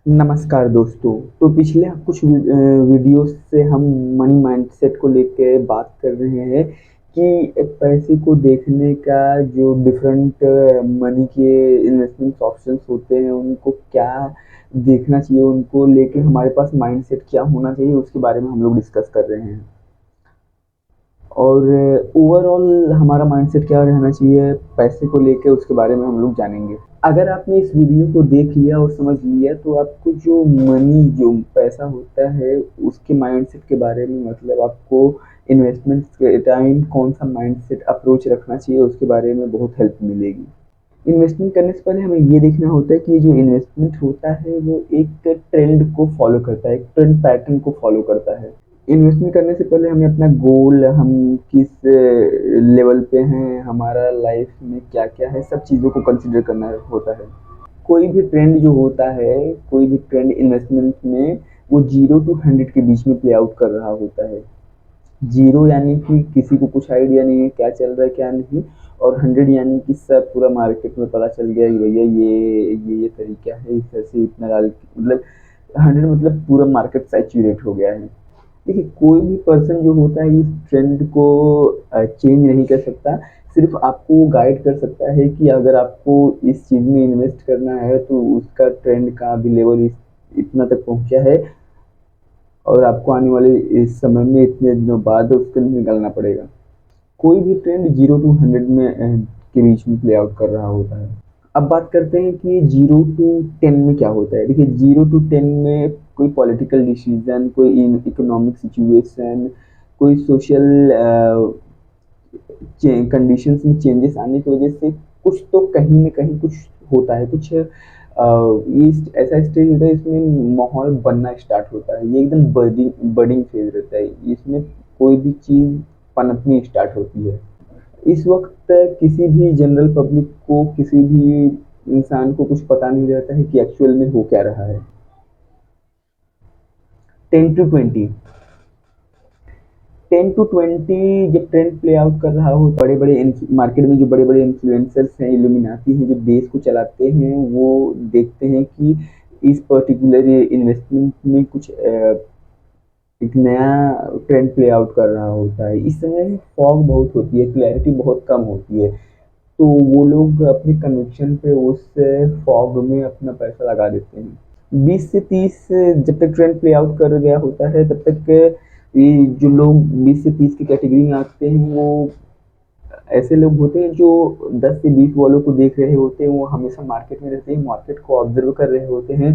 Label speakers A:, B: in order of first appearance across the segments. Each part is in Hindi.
A: नमस्कार दोस्तों। तो पिछले कुछ वीडियोस से हम मनी माइंडसेट को लेके बात कर रहे हैं कि पैसे को देखने का जो डिफरेंट मनी के इन्वेस्टमेंट ऑप्शंस होते हैं उनको क्या देखना चाहिए, उनको लेके हमारे पास माइंडसेट क्या होना चाहिए उसके बारे में हम लोग डिस्कस कर रहे हैं। और ओवरऑल हमारा माइंडसेट क्या रहना चाहिए पैसे को लेके उसके बारे में हम लोग जानेंगे। अगर आपने इस वीडियो को देख लिया और समझ लिया तो आपको जो मनी जो पैसा होता है उसके माइंडसेट के बारे में, मतलब आपको इन्वेस्टमेंट के टाइम कौन सा माइंडसेट अप्रोच रखना चाहिए उसके बारे में बहुत हेल्प मिलेगी। इन्वेस्टमेंट करने से पहले हमें ये देखना होता है कि ये जो इन्वेस्टमेंट होता है वो एक ट्रेंड को फॉलो करता है, एक ट्रेंड पैटर्न को फॉलो करता है। इन्वेस्टमेंट करने से पहले हमें अपना गोल, हम किस लेवल पे हैं, हमारा लाइफ में क्या क्या है, सब चीज़ों को कंसिडर करना होता है। कोई भी ट्रेंड जो होता है, कोई भी ट्रेंड इन्वेस्टमेंट में वो 0 to 100 के बीच में प्ले आउट कर रहा होता है। 0 यानी कि किसी को कुछ आइडिया नहीं है क्या चल रहा है क्या नहीं, और 100 यानी कि सब पूरा मार्केट में पता चल गया कि भैया ये तरीका है, इस तरह से इतना डाल, मतलब 100 मतलब पूरा मार्केट सैचुरेट हो गया है। देखिए, कोई भी पर्सन जो होता है इस ट्रेंड को चेंज नहीं कर सकता, सिर्फ आपको गाइड कर सकता है कि अगर आपको इस चीज़ में इन्वेस्ट करना है तो उसका ट्रेंड का अभी लेवल इतना तक पहुंचा है और आपको आने वाले इस समय में इतने दिनों बाद उसके लिए निकलना पड़ेगा। कोई भी ट्रेंड 0 to 100 में के बीच में प्ले आउट कर रहा होता है। अब बात करते हैं कि 0 to 10 में क्या होता है। देखिए, 0 to 10 में कोई पॉलिटिकल डिसीजन, कोई इकोनॉमिक सिचुएशन, कोई सोशल कंडीशंस में चेंजेस आने की वजह से कुछ तो कहीं ना कहीं कुछ होता है, कुछ ये ऐसा स्टेज होता है इसमें माहौल बनना स्टार्ट होता है। ये एकदम बर्डिंग बर्डिंग फेज रहता है, इसमें कोई भी चीज़ पनपनी स्टार्ट होती है। इस वक्त किसी भी जनरल पब्लिक को, किसी भी इंसान को कुछ पता नहीं रहता है कि एक्चुअल में हो क्या रहा है। 10 to 20, 10 to 20 जब ट्रेंड प्ले आउट कर रहा हो, बड़े बड़े मार्केट में जो बड़े बड़े इन्फ्लुएंसर्स हैं, इल्यूमिनाती हैं, जो देश को चलाते हैं, वो देखते हैं कि इस पर्टिकुलर इन्वेस्टमेंट में कुछ एक नया ट्रेंड प्ले आउट कर रहा होता है। इस समय फॉग बहुत होती है, क्लैरिटी बहुत कम होती है, तो वो लोग अपने कन्विक्शन पे उस फॉग में अपना पैसा लगा देते हैं। 20 से 30 जब तक ट्रेंड प्ले आउट कर गया होता है तब तक ये जो लोग 20 से 30 की कैटेगरी में आते हैं वो ऐसे लोग होते हैं जो 10 से 20 वालों को देख रहे होते हैं। वो हमेशा मार्केट में रहते हैं, मार्केट को ऑब्जर्व कर रहे होते हैं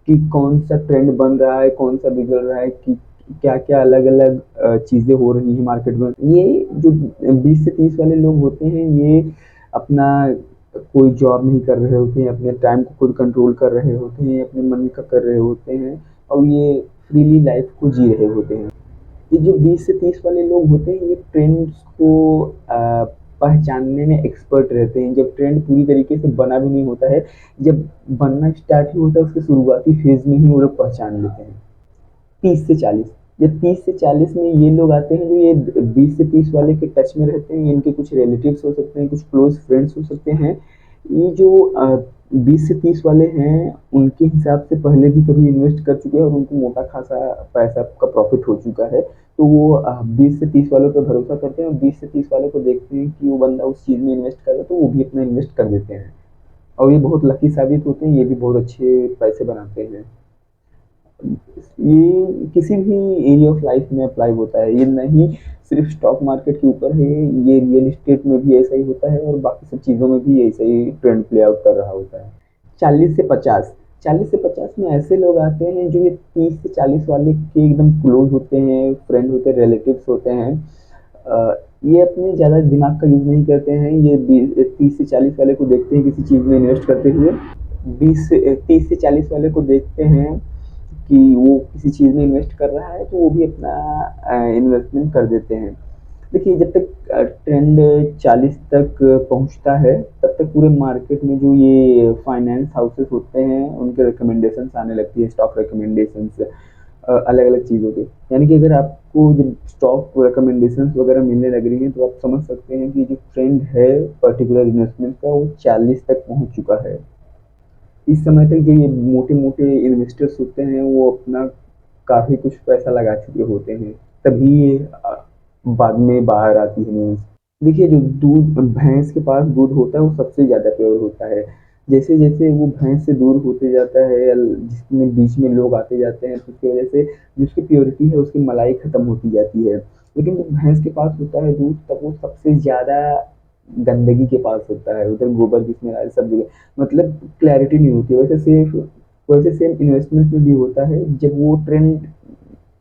A: कि कौन सा ट्रेंड बन रहा है, कौन सा बिगड़ रहा है, कि क्या क्या अलग अलग चीज़ें हो रही हैं मार्केट में। ये जो 20 से 30 वाले लोग होते हैं ये अपना कोई जॉब नहीं कर रहे होते हैं, अपने टाइम को खुद कंट्रोल कर रहे होते हैं, अपने मन का कर रहे होते हैं और ये फ्रीली लाइफ को जी रहे होते हैं। ये जो 20 से 30 वाले लोग होते हैं ये ट्रेंड्स को पहचानने में एक्सपर्ट रहते हैं। जब ट्रेंड पूरी तरीके से बना भी नहीं होता है, जब बनना स्टार्ट ही होता है उसके शुरुआती फेज में ही वो लोग पहचान लेते हैं। 30 से 40, जब 30 से 40 में ये लोग आते हैं जो ये 20 से 30 वाले के टच में रहते हैं, इनके कुछ रिलेटिव्स हो सकते हैं, कुछ क्लोज फ्रेंड्स हो सकते हैं। ये जो 20 से 30 वाले हैं उनके हिसाब से पहले भी कभी इन्वेस्ट कर चुके हैं और उनको मोटा खासा पैसा का प्रॉफिट हो चुका है, तो वो 20 से 30 वालों पर भरोसा करते हैं और 20 से 30 वालों को देखते हैं कि वो बंदा उस चीज़ में इन्वेस्ट कर रहा है तो वो भी अपना इन्वेस्ट कर देते हैं और ये बहुत लकी साबित होते हैं, ये भी बहुत अच्छे पैसे बनाते हैं। ये किसी भी एरिया ऑफ लाइफ में अप्लाई होता है, ये नहीं सिर्फ स्टॉक मार्केट के ऊपर है, ये रियल एस्टेट में भी ऐसा ही होता है और बाकी सब चीज़ों में भी ऐसा ही ट्रेंड प्ले आउट कर रहा होता है। 40 से 50, 40 से 50 में ऐसे लोग आते हैं जो ये 30 से 40 वाले के एकदम क्लोज होते हैं, फ्रेंड होते हैं, रिलेटिव्स होते हैं। ये अपने ज़्यादा दिमाग का यूज़ नहीं करते हैं, ये 30 से 40 वाले को देखते हैं किसी चीज़ में इन्वेस्ट करते हुए, 30 से 40 वाले को देखते हैं कि वो किसी चीज़ में इन्वेस्ट कर रहा है तो वो भी अपना इन्वेस्टमेंट कर देते हैं। देखिए, जब तक ट्रेंड 40 तक पहुंचता है तब तक पूरे मार्केट में जो ये फाइनेंस हाउसेस होते हैं उनके रिकमेंडेशंस आने लगती है, स्टॉक रिकमेंडेशंस अलग अलग चीज़ों के। यानी कि अगर आपको जब स्टॉक रिकमेंडेशंस वगैरह मिलने लग रही हैं तो आप समझ सकते हैं कि जो ट्रेंड है पर्टिकुलर इन्वेस्टमेंट का वो 40 तक पहुंच चुका है। इस समय तक जो ये मोटे-मोटे इन्वेस्टर्स होते हैं वो अपना काफ़ी कुछ पैसा लगा चुके होते हैं, तभी ये बाद में बाहर आती है न्यूज़। देखिए जो दूध भैंस के पास दूध होता है वो सबसे ज़्यादा प्योर होता है। जैसे-जैसे वो भैंस से दूर होते जाता है या जिसमें बीच में लोग आते जाते हैं तो उसकी वज़ह से जो उसकी प्योरिटी है उसकी मलाई ख़त्म होती जाती है। लेकिन जब भैंस के पास होता है दूध तब वो सबसे ज़्यादा गंदगी के पास होता है, उधर गोबर की स्मेल आ रही सब जगह मतलब क्लैरिटी नहीं होती है। वैसे सेम इन्वेस्टमेंट में भी होता है, जब वो ट्रेंड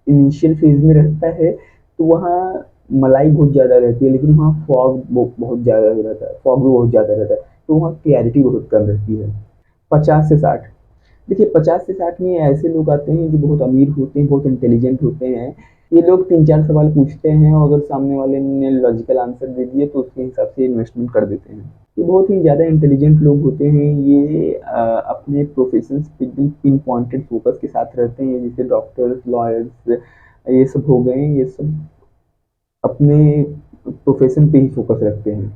A: इनिशियल फेज़ में रहता है तो वहाँ मलाई बहुत ज़्यादा रहती है, लेकिन वहाँ फॉग बहुत ज़्यादा रहता है, फॉग भी बहुत ज़्यादा रहता है, तो वहाँ क्लैरिटी बहुत कम रहती है। 50 से 60 देखिए 50 से 60 में ऐसे लोग आते हैं जो बहुत अमीर होते हैं, बहुत इंटेलिजेंट होते हैं। ये लोग 3-4 सवाल पूछते हैं और अगर सामने वाले ने लॉजिकल आंसर दे दिए तो उसके हिसाब से इन्वेस्टमेंट कर देते हैं। ये बहुत ही ज़्यादा इंटेलिजेंट लोग होते हैं, ये अपने प्रोफ़ेशंस पे एकदम पिन पॉइंटेड फ़ोकस के साथ रहते हैं, जैसे डॉक्टर्स, लॉयर्स ये सब हो गए, ये सब अपने प्रोफ़ेशन पे ही फ़ोकस रखते हैं।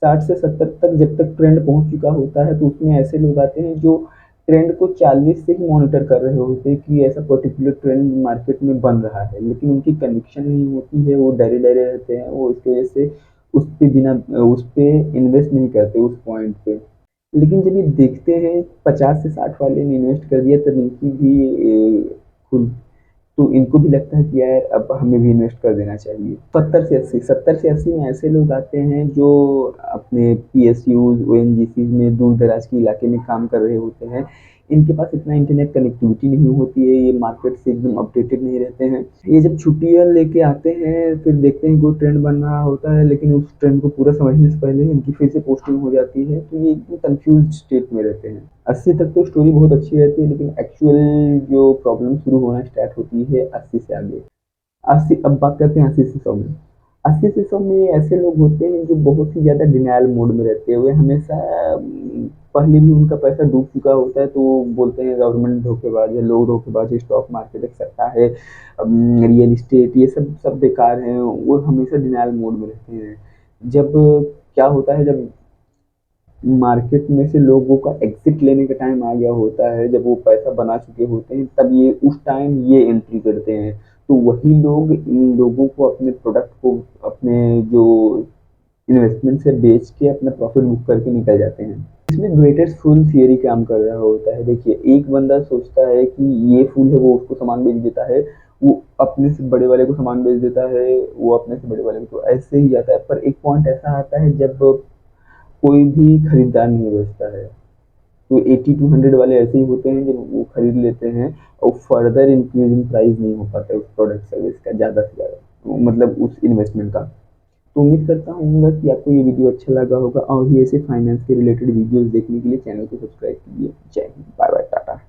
A: 60 से 70 तक जब तक ट्रेंड पहुँच चुका होता है तो उसमें ऐसे लोग आते हैं जो ट्रेंड को 40 से ही मॉनिटर कर रहे होते हैं कि ऐसा पर्टिकुलर ट्रेंड मार्केट में बन रहा है, लेकिन उनकी कन्विक्शन नहीं होती है, वो डरे-डरे रहते हैं, वो इसकी वज़ह से उस पे इन्वेस्ट नहीं करते उस पॉइंट पे। लेकिन जब ये देखते हैं 50 से 60 वाले ने इन्वेस्ट कर दिया तब इनकी भी खुल तो इनको भी लगता है कि यार अब हमें भी इन्वेस्ट कर देना चाहिए। 70 से 80 में ऐसे लोग आते हैं जो अपने पीएसयूज़, ओएनजीसीज़ में दूर-दराज के इलाके में काम कर रहे होते हैं। इनके पास इतना इंटरनेट कनेक्टिविटी नहीं होती है, ये मार्केट से एकदम अपडेटेड नहीं रहते हैं। ये जब छुट्टियाँ लेके आते हैं, फिर देखते हैं कोई ट्रेंड बन रहा होता है, लेकिन उस ट्रेंड को पूरा समझने से पहले इनकी फिर से पोस्टिंग हो जाती है, तो ये एकदम कन्फ्यूज़्ड स्टेट में रहते हैं। 80 तक तो स्टोरी बहुत अच्छी रहती है, लेकिन एक्चुअल जो प्रॉब्लम शुरू होना स्टार्ट होती है 80 से आगे। 80 अब बात करते हैं 80 से 100 में। 80 से 100 में ऐसे लोग होते हैं जो बहुत ही ज़्यादा डिनायल मोड में रहते हैं। वे हमेशा पहले भी उनका पैसा डूब चुका होता है तो वो बोलते हैं गवर्नमेंट धोखेबाज है, लोग धोखेबाज है, स्टॉक मार्केट एक सट्टा है, रियल एस्टेट ये सब सब बेकार हैं। वो हमेशा डिनायल मोड में रहते हैं। जब क्या होता है जब मार्केट में से लोगों का एग्जिट लेने का टाइम आ गया होता है, जब वो पैसा बना चुके होते हैं, तब ये उस टाइम ये एंट्री करते हैं। तो वही लोग इन लोगों को अपने प्रोडक्ट को अपने जो इन्वेस्टमेंट से बेच के अपना प्रॉफिट बुक करके निकल जाते हैं। इसमें ग्रेटेस्ट फूल थियरी काम कर रहा होता है। देखिए एक बंदा सोचता है कि ये फूल है वो उसको सामान बेच देता है, वो अपने से बड़े वाले को सामान बेच देता है, वो अपने से बड़े वाले को, तो ऐसे ही जाता है। पर एक पॉइंट ऐसा आता है जब कोई भी खरीदार नहीं बचता है, तो 80 टू 100 वाले ऐसे ही होते हैं जब वो खरीद लेते हैं और फर्दर इंक्रीज इन प्राइस नहीं हो पाता है उस प्रोडक्ट सर्विस का ज़्यादा से ज़्यादा, मतलब उस इन्वेस्टमेंट का। तो उम्मीद करता हूँ कि आपको ये वीडियो अच्छा लगा होगा और भी ऐसे फाइनेंस के रिलेटेड वीडियोस देखने के लिए चैनल को सब्सक्राइब कीजिए। जय हिंद, बाय बाय, टाटा।